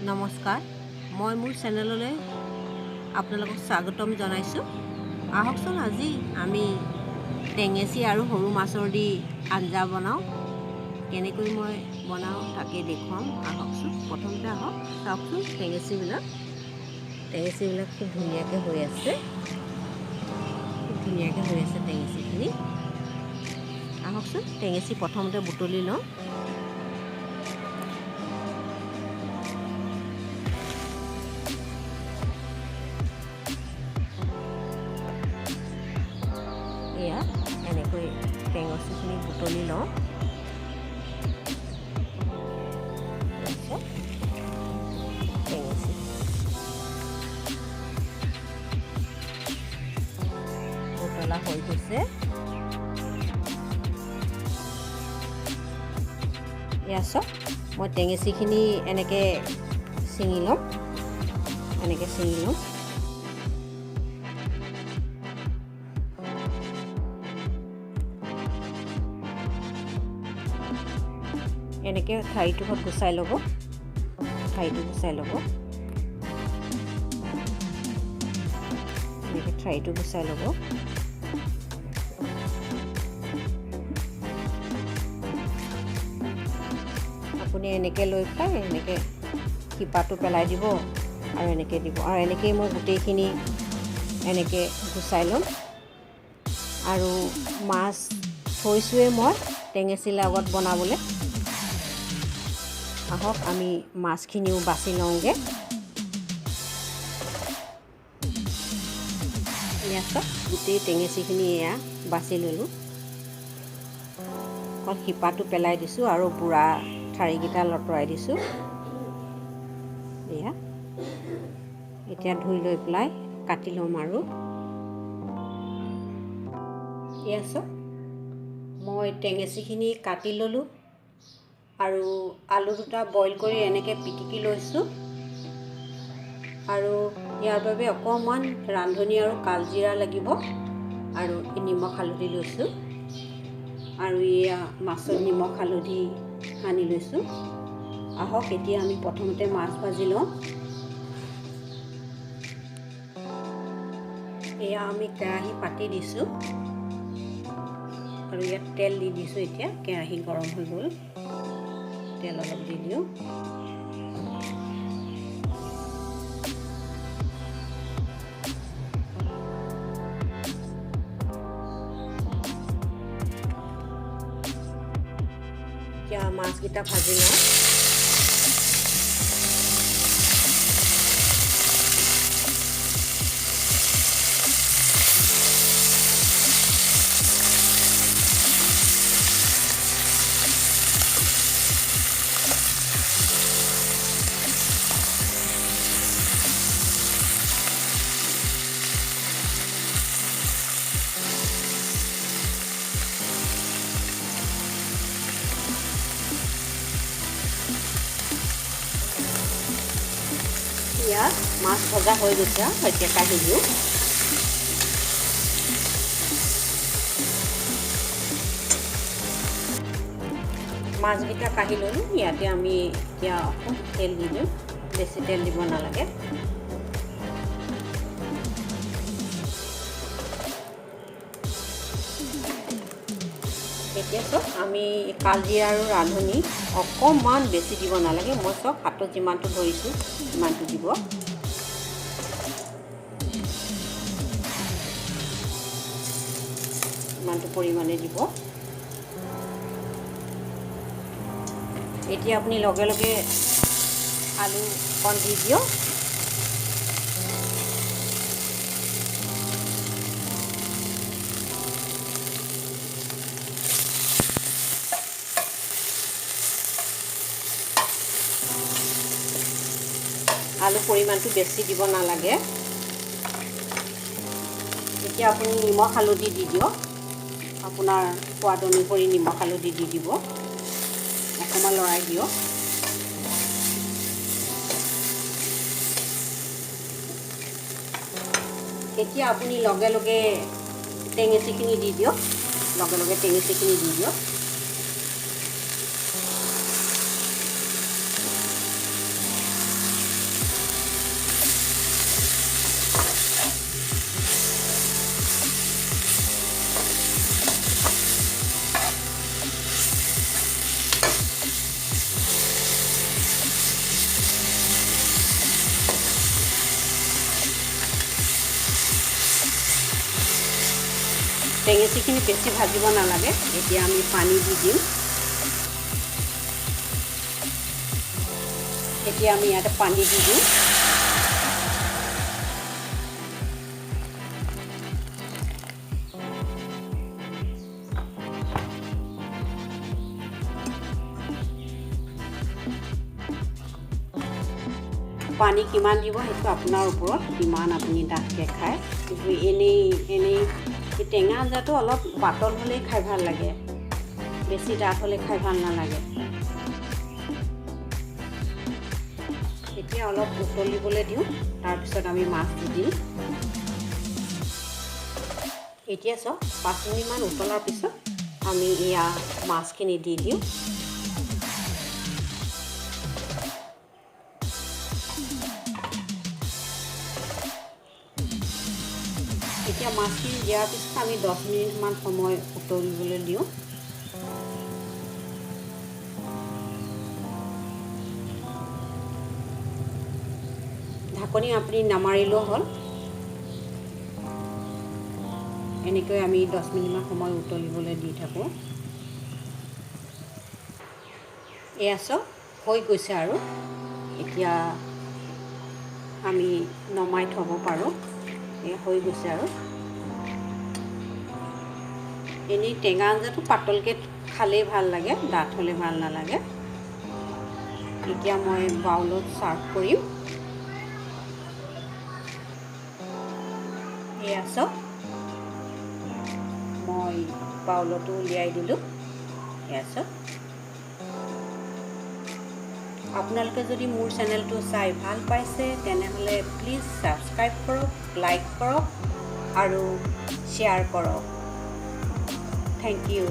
নমস্কাৰ, মই মোৰ চেনেললৈ আপোনালোকক স্বাগতম জনাইছোঁ। আহকচোন আজি আমি টেঙেচি আৰু সৰু মাছৰ দি আঞ্জা বনাওঁ। কেনেকৈ মই বনাওঁ তাকে দেখুৱাম। আহকচোন, প্ৰথমতে চাওকচোন টেঙেচিবিলাক খুব ধুনীয়াকৈ হৈ আছে। টেঙেচিখিনি। আহকচোন টেঙেচি প্ৰথমতে বুটলি লওঁ। এয়া এনেকৈ টেঙেচিখিনি বুটলি লওঁ। টেঙেচি বুটলা হৈ গৈছে। এয়া চাওক, মই টেঙেচিখিনি এনেকৈ ছিঙি ল'ম। এনেকৈ ঠাৰিটোত গুচাই ল'ব। এনেকৈ ঠাৰিটো গুচাই ল'ব। আপুনি এনেকৈ লৈ পেলাই এনেকৈ শিপাটো পেলাই দিব আৰু এনেকৈ দিব। আৰু এনেকৈয়ে মই গোটেইখিনি এনেকৈ গুচাই ল'ম। আৰু মাছ থৈছোঁৱে মই টেঙেচিৰ লগত বনাবলৈ। আহক আমি মাছখিনিও বাছি লওঁগৈ। এয়া চাওক, গোটেই টেঙেচিখিনি এয়া বাছি ল'লোঁ। অকল শিপাটো পেলাই দিছোঁ আৰু বুঢ়া ঠাৰিকেইটা লতৰাই দিছোঁ। এতিয়া ধুই লৈ পেলাই কাটি ল'ম। আৰু এয়া চাওক, মই টেঙেচিখিনি কাটি ল'লোঁ আৰু আলু দুটা বইল কৰি এনেকৈ পিটিকি লৈছোঁ। আৰু ইয়াৰ বাবে অকণমান ৰান্ধনি আৰু কালজিৰা লাগিব আৰু নিমখ হালধি লৈছোঁ। আৰু এয়া মাছত নিমখ হালধি সানি লৈছোঁ। আহক এতিয়া আমি প্ৰথমতে মাছ ভাজি লওঁ। এয়া আমি কেৰাহী পাতি দিছোঁ আৰু ইয়াত তেল দি দিছোঁ। এতিয়া কেৰাহী গৰম হৈ গ'ল। তেল অলপ দি দিওঁ। এতিয়া মাছকেইটা ভাজি লওঁ। ইয়াত মাছ ভজা হৈ গৈছে। এতিয়া কাঢ়ি দিওঁ। মাছকেইটা কাঢ়ি ল'লোঁ। ইয়াতে আমি এতিয়া অকণ তেল দি দিওঁ। বেছি তেল দিব নালাগে। এতিয়া চাওক, আমি কালজিৰা আৰু ৰান্ধনি অকণমান বেছি দিব নালাগে। মই চাওক হাতত যিমানটো ধৰিছোঁ সিমানটো দিব। ইমানটো পৰিমাণে দিব। এতিয়া আপুনি লগে লগে আলু অকণ দি দিয়ক। আলু পৰিমাণটো বেছি দিব নালাগে। এতিয়া আপুনি নিমখ হালধি দি দিয়ক। আপোনাৰ সোৱাদ অনুসৰি নিমখ হালধি দি দিব। অকণমান লৰাই দিয়ক। এতিয়া আপুনি লগে লগে টেঙেচিখিনি দি দিয়ক। টেঙেচিখিনি বেছি ভাজিব নালাগে। এতিয়া আমি পানী দি দিম। এতিয়া আমি ইয়াতে পানী দি দিম। পানী কিমান দিব সেইটো আপোনাৰ ওপৰত, কিমান আপুনি ডাঠকৈ খায়। কিন্তু এনেই এই টেঙা আঞ্জাটো অলপ পাতল হ'লেই খাই ভাল লাগে, বেছি ডাঠ হ'লে খাই ভাল নালাগে। এতিয়া অলপ উতলিবলৈ দিওঁ, তাৰপিছত আমি মাছ দি দিম। এতিয়া চাওক 5 মিনিটমান উতলাৰ পিছত আমি এয়া মাছখিনি দি দিওঁ। এতিয়া মাছখিনি দিয়াৰ পিছত আমি 10 মিনিটমান সময় উতলিবলৈ দিওঁ। ঢাকনি আপুনি নামাৰিলেও হ'ল। এনেকৈ আমি 10 মিনিটমান সময় উতলিবলৈ দি থাকোঁ। এয়া চাওক হৈ গৈছে আৰু এতিয়া আমি নমাই থ'ব পাৰোঁ। এয়া হৈ গৈছে আৰু এনেই টেঙা আঞ্জাটো পাতলকৈ খালেই ভাল লাগে, ডাঠ হ'লে ভাল নালাগে। এতিয়া মই বাউলত ছাৰ্ভ কৰিম। এয়া চাওক মই বাউলতো উলিয়াই দিলোঁ। এয়া চাওক, আপোনালোকে যদি মোৰ চেনেলটো চাই ভাল পাইছে তেনেহ'লে প্লিজ ছাবস্ক্ৰাইব কৰক, লাইক কৰক আৰু শ্বেয়াৰ কৰক। Thank U.